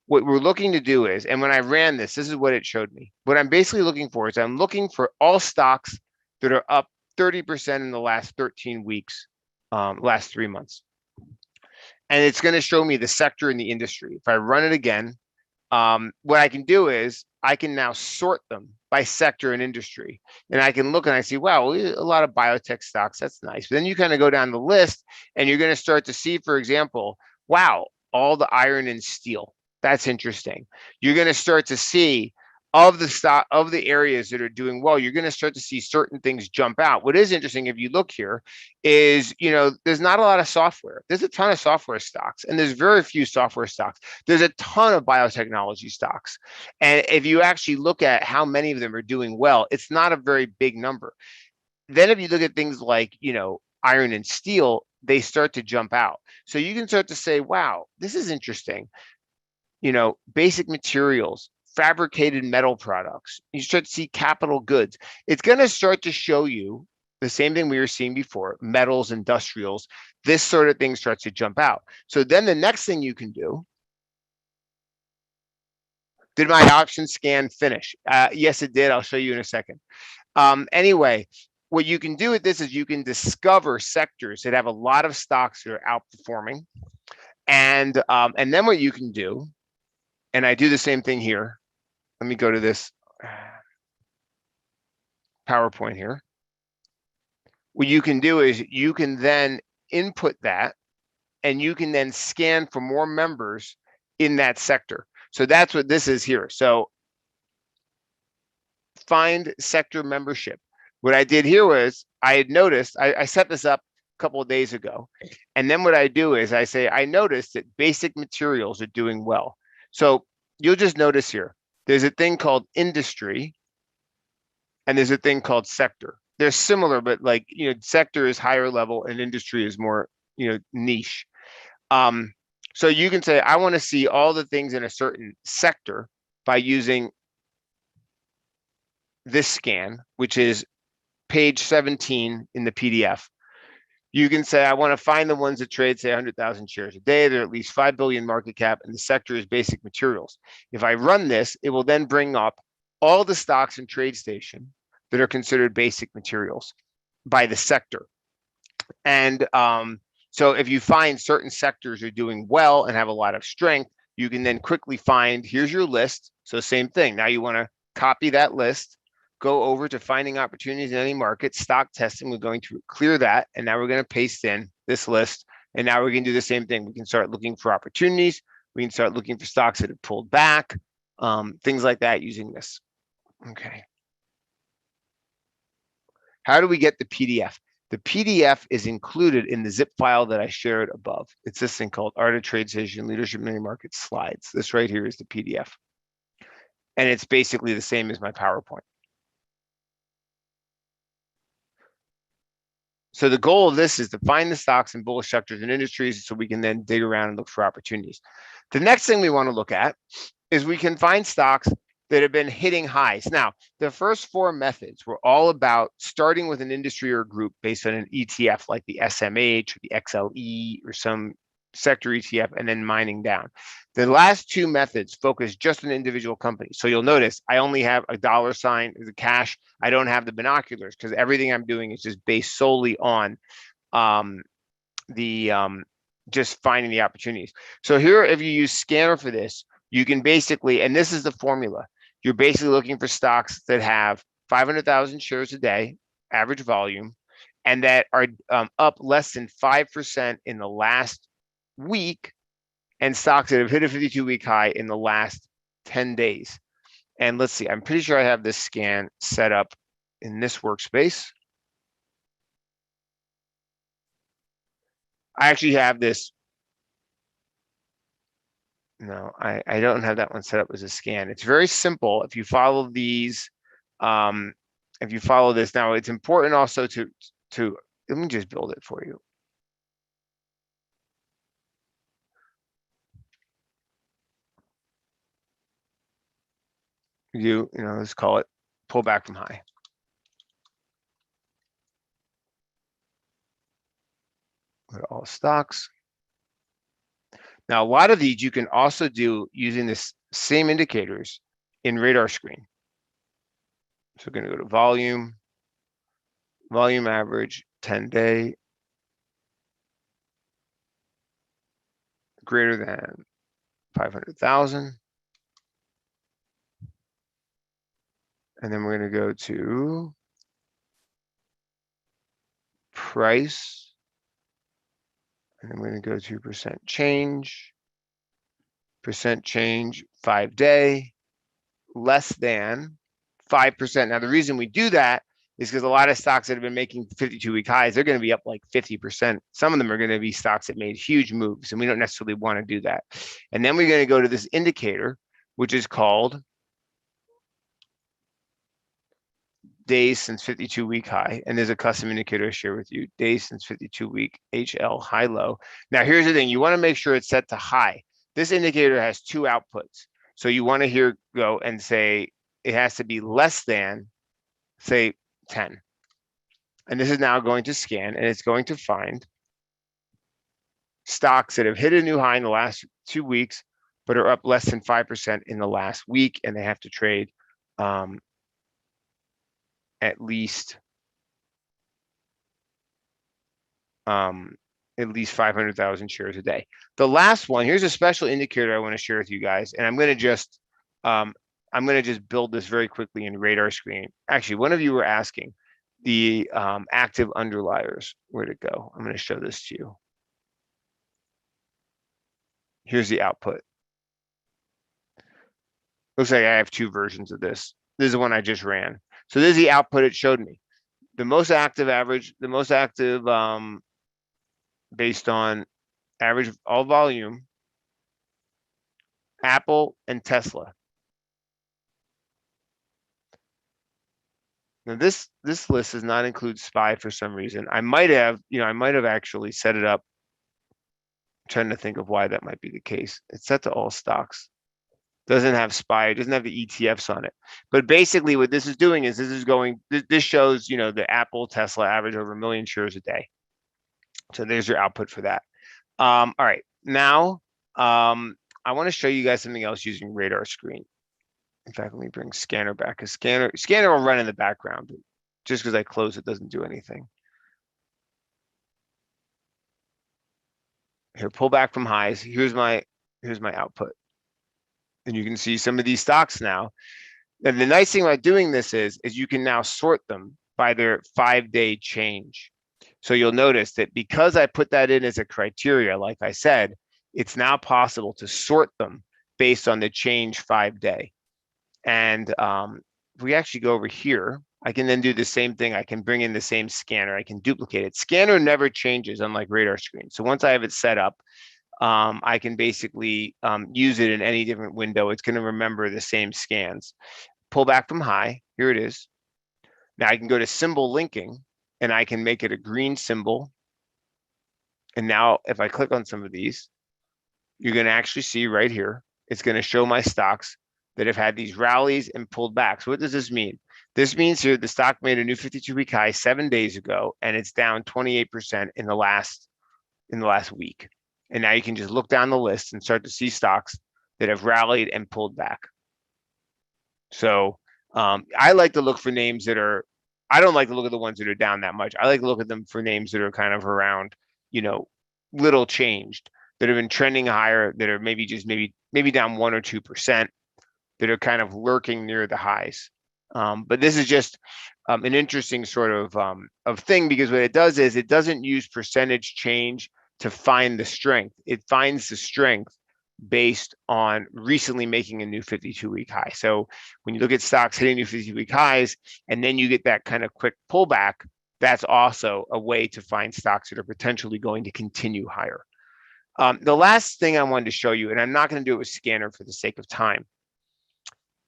What we're looking to do is, and when I ran this is what it showed me. What I'm basically looking for is I'm looking for all stocks that are up 30% in the last 13 weeks, last 3 months. And it's going to show me the sector and the industry. If I run it again, what I can do is I can now sort them by sector and industry. And I can look and I see, wow, a lot of biotech stocks. That's nice. But then you kind of go down the list and you're going to start to see, for example, wow, all the iron and steel. That's interesting. You're going to start to see of the stock of the areas that are doing well, you're going to start to see certain things jump out. What is interesting, if you look here, is there's not a lot of software. There's a ton of software stocks, and there's very few software stocks. There's a ton of biotechnology stocks, and if you actually look at how many of them are doing well, it's not a very big number. Then if you look at things like iron and steel, they start to jump out. So you can start to say, wow, this is interesting. Basic materials, fabricated metal products. You start to see capital goods. It's going to start to show you the same thing we were seeing before, metals, industrials. This sort of thing starts to jump out. So then the next thing you can do, did my option scan finish? Yes, it did. I'll show you in a second. Anyway, what you can do with this is you can discover sectors that have a lot of stocks that are outperforming. And then what you can do, and I do the same thing here. Let me go to this PowerPoint here. What you can do is you can then input that and you can then scan for more members in that sector. So that's what this is here. So find sector membership. What I did here was I had noticed, I set this up a couple of days ago. And then what I do is I say, I noticed that basic materials are doing well. So you'll just notice here, there's a thing called industry and there's a thing called sector. They're similar, but sector is higher level and industry is more, niche. So you can say, I want to see all the things in a certain sector by using this scan, which is page 17 in the PDF. You can say, I want to find the ones that trade, say, 100,000 shares a day. They're at least 5 billion market cap, and the sector is basic materials. If I run this, it will then bring up all the stocks in TradeStation that are considered basic materials by the sector. And so if you find certain sectors are doing well and have a lot of strength, you can then quickly find, here's your list. So same thing. Now you want to copy that list, go over to finding opportunities in any market, stock testing. We're going to clear that. And now we're going to paste in this list. And now we're going to do the same thing. We can start looking for opportunities. We can start looking for stocks that have pulled back, things like that using this. Okay. How do we get the PDF? The PDF is included in the zip file that I shared above. It's this thing called Art of TradeStation Leadership Mini Market Slides. This right here is the PDF. And it's basically the same as my PowerPoint. So the goal of this is to find the stocks in bullish sectors and industries so we can then dig around and look for opportunities. The next thing we want to look at is we can find stocks that have been hitting highs. Now, the first 4 methods were all about starting with an industry or group based on an ETF like the SMH or the XLE or some sector ETF and then mining down. The last 2 methods focus just on individual companies. So you'll notice I only have a dollar sign as a cash. I don't have the binoculars because everything I'm doing is just based solely on just finding the opportunities. So here, if you use Scanner for this, you can basically, and this is the formula, you're basically looking for stocks that have 500,000 shares a day, average volume, and that are up less than 5% in the last week, and stocks that have hit a 52-week high in the last 10 days. And let's see, I'm pretty sure I have this scan set up in this workspace. I actually have this. No, I don't have that one set up as a scan. It's very simple. If you follow these, if you follow this, now it's important also to, let me just build it for you. Let's call it pull back from high. Go to all stocks. Now, a lot of these you can also do using this same indicators in radar screen. So we're going to go to volume average, 10-day, greater than 500,000. And then we're going to go to price. And then we're going to go to percent change, 5-day, less than 5%. Now, the reason we do that is because a lot of stocks that have been making 52-week highs, they're going to be up like 50%. Some of them are going to be stocks that made huge moves, and we don't necessarily want to do that. And then we're going to go to this indicator, which is called days since 52-week high. And there's a custom indicator to share with you, days since 52-week HL high low. Now, here's the thing. You want to make sure it's set to high. This indicator has two outputs. So you want to go and say it has to be less than, say, 10. And this is now going to scan, and it's going to find stocks that have hit a new high in the last 2 weeks, but are up less than 5% in the last week, and they have to trade at least 500,000 shares a day. The last one, here's a special indicator I want to share with you guys, and I'm going to just build this very quickly in radar screen. Actually, one of you were asking the active underliers. Where'd it go? I'm going to show this to you. Here's the output. Looks like I have two versions of this. This is the one I just ran. So this is the output it showed me. The most active average, based on average all volume, Apple and Tesla. Now this list does not include SPY for some reason. I might have actually set it up. I'm trying to think of why that might be the case. It's set to all stocks. Doesn't have SPY, it doesn't have the ETFs on it. But basically what this is doing is this shows, the Apple, Tesla average over 1 million shares a day. So there's your output for that. All right, now I want to show you guys something else using radar screen. In fact, let me bring scanner back. Scanner will run in the background. Just because I close it doesn't do anything. Here, pull back from highs. Here's my output. And you can see some of these stocks now. And the nice thing about doing this is you can now sort them by their 5-day change. So you'll notice that because I put that in as a criteria, like I said, it's now possible to sort them based on the change 5-day. And if we actually go over here, I can then do the same thing. I can bring in the same scanner. I can duplicate it. Scanner never changes, unlike radar screen. So once I have it set up, I can basically use it in any different window. It's going to remember the same scans. Pull back from high. Here it is. Now I can go to symbol linking, and I can make it a green symbol. And now if I click on some of these, you're going to actually see right here, it's going to show my stocks that have had these rallies and pulled back. So what does this mean? This means here the stock made a new 52-week high 7 days ago, and it's down 28% in the last week. And now you can just look down the list and start to see stocks that have rallied and pulled back. So I like to look for names that are, I don't like to look at the ones that are down that much. I like to look at them for names that are kind of around, little changed. that have been trending higher, that are maybe down 1 or 2%, that are kind of lurking near the highs. But this is just an interesting sort of thing, because what it does is it doesn't use percentage change to find the strength. It finds the strength based on recently making a new 52-week high. So when you look at stocks hitting new 52-week highs, and then you get that kind of quick pullback, that's also a way to find stocks that are potentially going to continue higher. The last thing I wanted to show you, and I'm not going to do it with Scanner for the sake of time.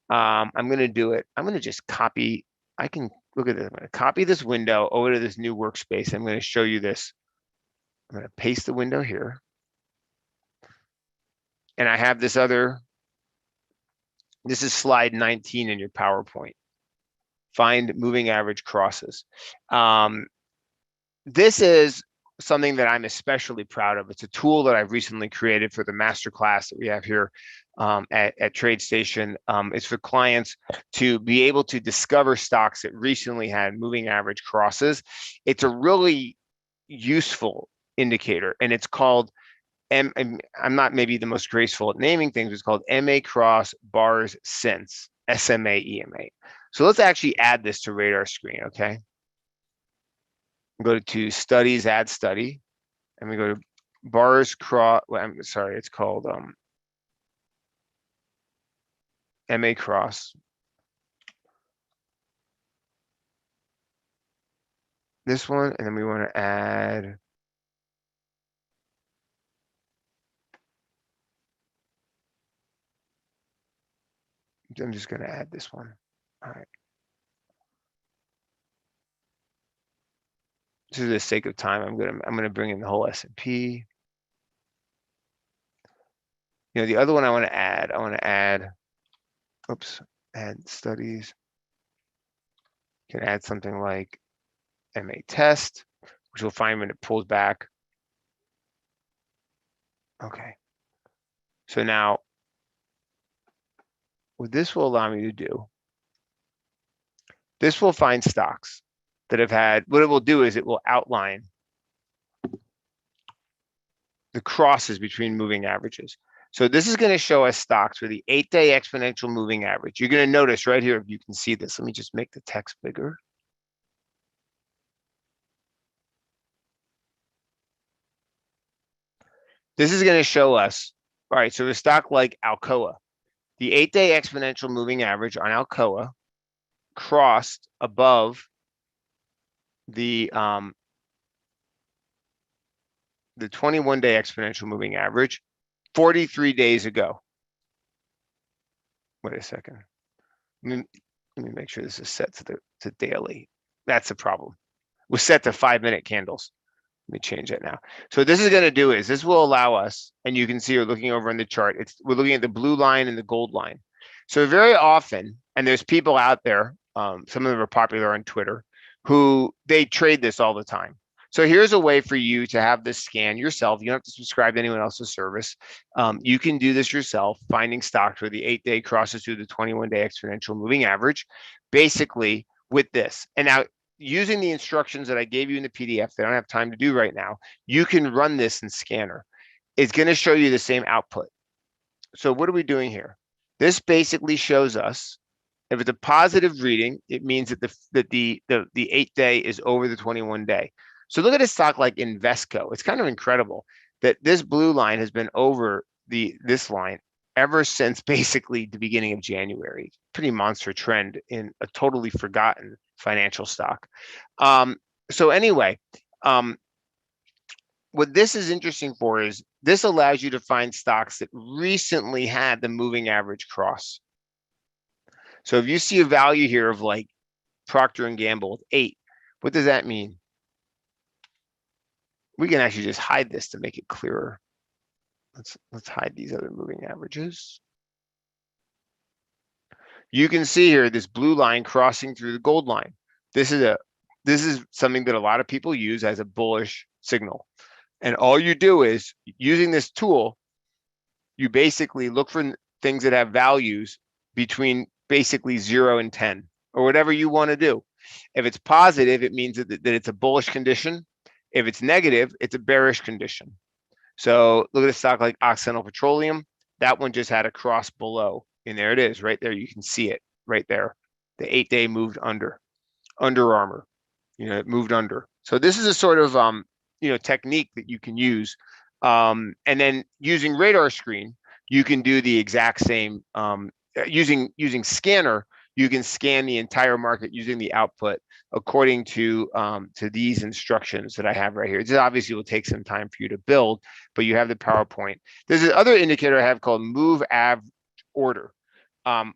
I'm going to do it. I'm going to just copy. I can look at this. I'm going to copy this window over to this new workspace. I'm going to show you this. I'm going to paste the window here. And I have this this is slide 19 in your PowerPoint. Find moving average crosses. This is something that I'm especially proud of. It's a tool that I've recently created for the masterclass that we have here at TradeStation. It's for clients to be able to discover stocks that recently had moving average crosses. It's a really useful indicator, and it's called, I'm not maybe the most graceful at naming things, it's called MA Cross Bars Since, SMA EMA. So let's actually add this to radar screen, okay? Go to studies, add study, and we go to bars cross. Well, I'm sorry, it's called MA Cross. This one, and then we want to add. I'm just going to add this one. All right. Just for the sake of time, I'm gonna bring in the whole S&P. You know, the other one I want to add, oops, add studies. You can add something like MA test, which we'll find when it pulls back. Okay. So now, what this will allow me to do, this will find stocks that have had, what it will do is it will outline the crosses between moving averages. So this is going to show us stocks with the 8-day exponential moving average. You're going to notice right here, if you can see this, let me just make the text bigger. This is going to show us, all right, so a stock like Alcoa, the 8-day exponential moving average on Alcoa crossed above the 21-day exponential moving average 43 days ago. Wait a second. Let me make sure this is set to daily. That's the problem. We're set to 5-minute candles. Let me change that now. So what this is going to do is this will allow us, and you can see we're looking over in the chart. We're looking at the blue line and the gold line. So very often, and there's people out there, some of them are popular on Twitter, who they trade this all the time. So here's a way for you to have this scan yourself. You don't have to subscribe to anyone else's service. You can do this yourself, finding stocks where the 8-day crosses through the 21-day exponential moving average, basically with this. And now, using the instructions that I gave you in the PDF that I don't have time to do right now, you can run this in Scanner. It's going to show you the same output. So what are we doing here? This basically shows us, if it's a positive reading, it means that the 8-day is over the 21-day. So look at a stock like Invesco. It's kind of incredible that this blue line has been over this line ever since basically the beginning of January. Pretty monster trend in a totally forgotten financial stock. So anyway, what this is interesting for is this allows you to find stocks that recently had the moving average cross. So if you see a value here of like Procter & Gamble with 8, what does that mean? We can actually just hide this to make it clearer. Let's hide these other moving averages. You can see here this blue line crossing through the gold line. This is something that a lot of people use as a bullish signal. And all you do is, using this tool, you basically look for things that have values between basically 0 and 10, or whatever you want to do. If it's positive, it means that it's a bullish condition. If it's negative, it's a bearish condition. So look at a stock like Occidental Petroleum. That one just had a cross below, and there it is right there. You can see it right there. The 8-day moved under. Under Armour, it moved under. So this is a sort of technique that you can use. And then using radar screen, you can do the exact same. Using scanner, you can scan the entire market using the output according to these instructions that I have right here. This obviously will take some time for you to build, but you have the PowerPoint. There's another indicator I have called move average order,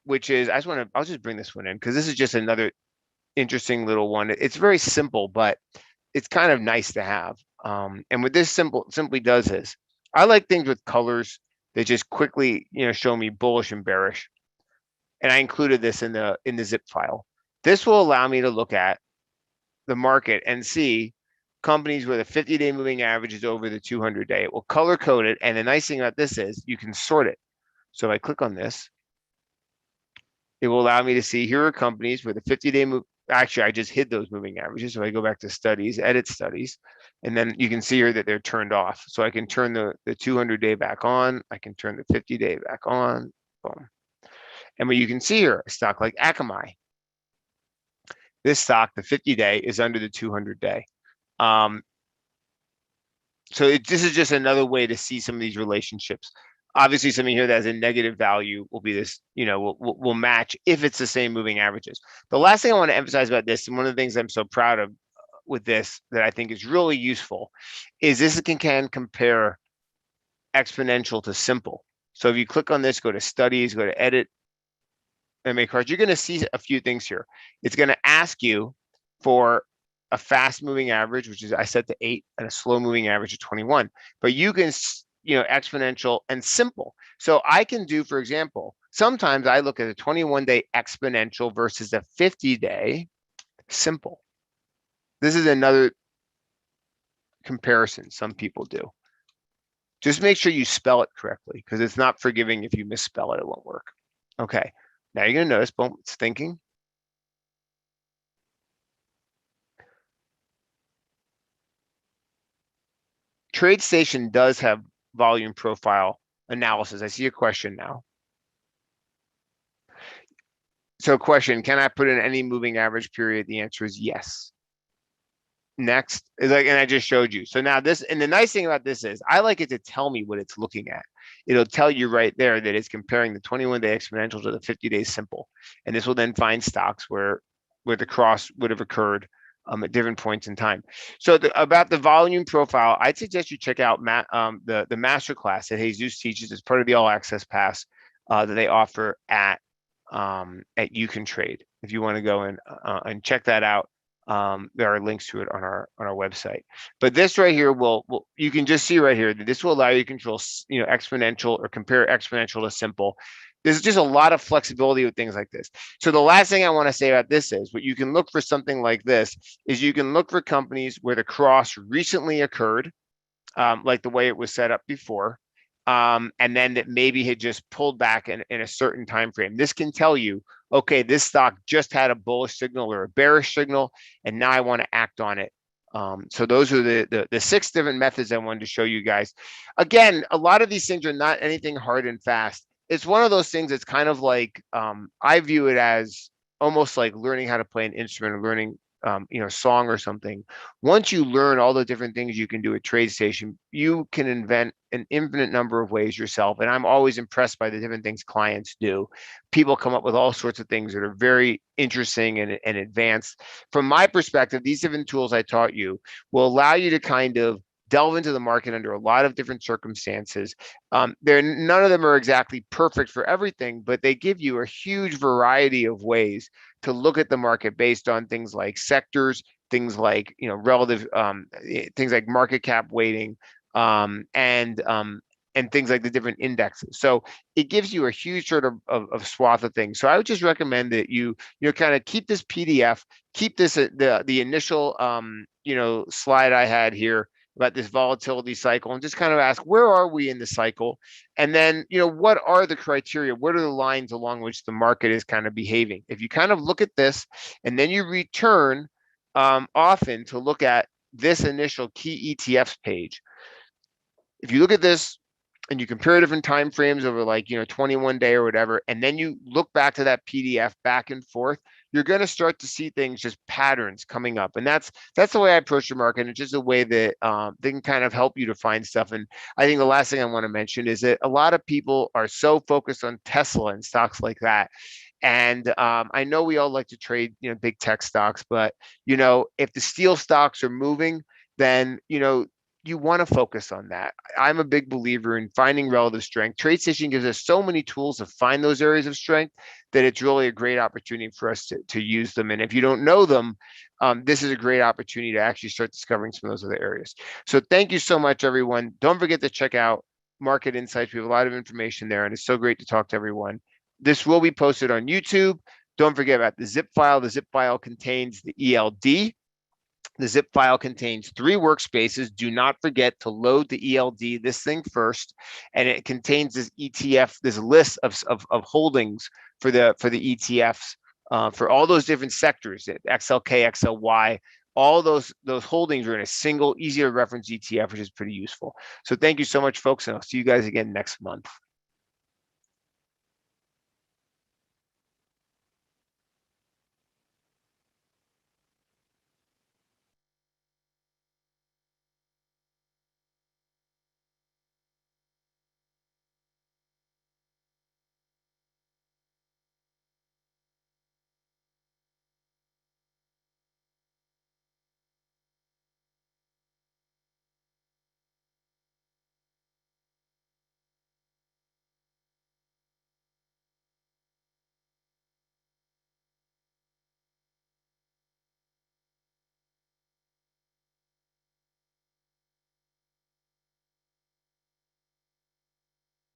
which is I'll just bring this one in because this is just another interesting little one. It's very simple, but it's kind of nice to have. And what this simply does is, I like things with colors that just quickly, show me bullish and bearish. And I included this in the zip file. This will allow me to look at the market and see companies where the 50-day moving average is over the 200-day. It will color code it. And the nice thing about this is you can sort it. So if I click on this, it will allow me to see here are companies where the 50-day move. Actually, I just hid those moving averages. So I go back to studies, edit studies, and then you can see here that they're turned off. So I can turn the 200-day back on. I can turn the 50-day back on. Boom. And what you can see here, a stock like Akamai. This stock, the 50-day, is under the 200-day. So this is just another way to see some of these relationships. Obviously, something here that has a negative value will be this, will match if it's the same moving averages. The last thing I want to emphasize about this, and one of the things I'm so proud of with this that I think is really useful, is this can compare exponential to simple. So if you click on this, go to studies, go to edit, MMA cards, you're going to see a few things here. It's going to ask you for a fast moving average, which is I set to 8, and a slow moving average of 21. But you can, exponential and simple. So I can do, for example, sometimes I look at a 21-day exponential versus a 50-day simple. This is another comparison some people do. Just make sure you spell it correctly, because it's not forgiving if you misspell it, it won't work. Okay, now you're going to notice, boom, it's thinking. TradeStation does have volume profile analysis. I see a question now. So question, can I put in any moving average period? The answer is yes. Next is and I just showed you. So now this, and the nice thing about this is I like it to tell me what it's looking at. It'll tell you right there that it's comparing the 21-day exponential to the 50-day simple. And this will then find stocks where the cross would have occurred at different points in time. So about the volume profile, I'd suggest you check out the masterclass that Jesus teaches as part of the All Access Pass that they offer at You Can Trade. If you want to go and check that out, there are links to it on our website. But this right here will you can just see right here that this will allow you to control exponential or compare exponential to simple. There's just a lot of flexibility with things like this. So the last thing I want to say about this is what you can look for something like this is you can look for companies where the cross recently occurred, like the way it was set up before, and then that maybe had just pulled back in a certain time frame. This can tell you, okay, this stock just had a bullish signal or a bearish signal, and now I want to act on it. So those are the 6 different methods I wanted to show you guys. Again, a lot of these things are not anything hard and fast. It's one of those things that's kind of like, I view it as almost like learning how to play an instrument or learning song or something. Once you learn all the different things you can do at TradeStation, you can invent an infinite number of ways yourself. And I'm always impressed by the different things clients do. People come up with all sorts of things that are very interesting and advanced. From my perspective, these different tools I taught you will allow you to kind of delve into the market under a lot of different circumstances. None of them are exactly perfect for everything, but they give you a huge variety of ways to look at the market based on things like sectors, things like relative, things like market cap weighting, and things like the different indexes. So it gives you a huge sort of swath of things. So I would just recommend that you kind of keep this PDF, keep this the initial slide I had here about this volatility cycle, and just kind of ask, where are we in the cycle? And then, what are the criteria? What are the lines along which the market is kind of behaving? If you kind of look at this and then you return often to look at this initial key ETFs page, if you look at this and you compare different time frames over like 21 day or whatever, and then you look back to that PDF back and forth, you're going to start to see things, just patterns coming up. And that's the way I approach the market. It's just a way that they can kind of help you to find stuff. And I think the last thing I want to mention is that a lot of people are so focused on Tesla and stocks like that. And I know we all like to trade, big tech stocks, but if the steel stocks are moving, then you want to focus on that. I'm a big believer in finding relative strength. TradeStation gives us so many tools to find those areas of strength that it's really a great opportunity for us to use them. And if you don't know them, this is a great opportunity to actually start discovering some of those other areas. So thank you so much, everyone. Don't forget to check out Market Insights. We have a lot of information there, and it's so great to talk to everyone. This will be posted on YouTube. Don't forget about the zip file. The zip file contains the ELD. The zip file contains 3 workspaces. Do not forget to load the ELD, this thing first, and it contains this ETF, this list of holdings for the ETFs for all those different sectors, XLK, XLY. All those holdings are in a single, easy to reference ETF, which is pretty useful. So thank you so much, folks, and I'll see you guys again next month.